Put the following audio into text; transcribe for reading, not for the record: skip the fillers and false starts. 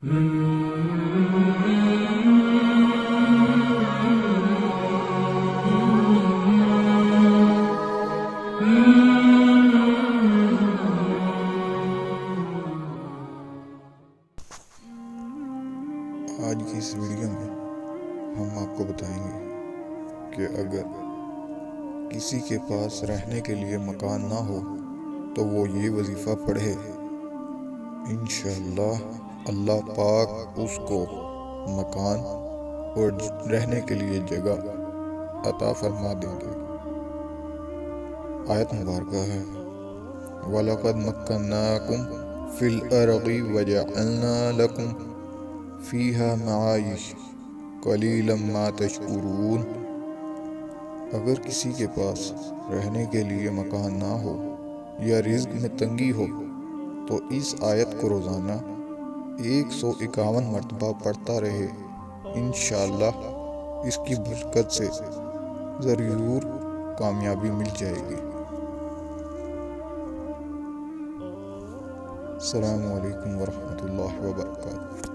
آج کی اس ویڈیو میں ہم آپ کو بتائیں گے کہ اگر کسی کے پاس رہنے کے لیے مکان نہ ہو تو وہ یہ وظیفہ پڑھے، انشاءاللہ اللہ پاک اس کو مکان اور رہنے کے لیے جگہ عطا فرما دیں گے۔ آیت مبارکہ ہے وَلَقَدْ مَكَّنَّاكُمْ فِي الْأَرْضِ وَجَعَلْنَا لَكُمْ فِيهَا مَعَائِشَ قَلِيلًا مَا تَشْكُرُونَ۔ اگر کسی کے پاس رہنے کے لیے مکان نہ ہو یا رزق میں تنگی ہو تو اس آیت کو روزانہ 151 مرتبہ پڑھتا رہے، انشاءاللہ اس کی برکت سے ضرور کامیابی مل جائے گی۔ السلام علیکم ورحمۃ اللہ وبرکاتہ۔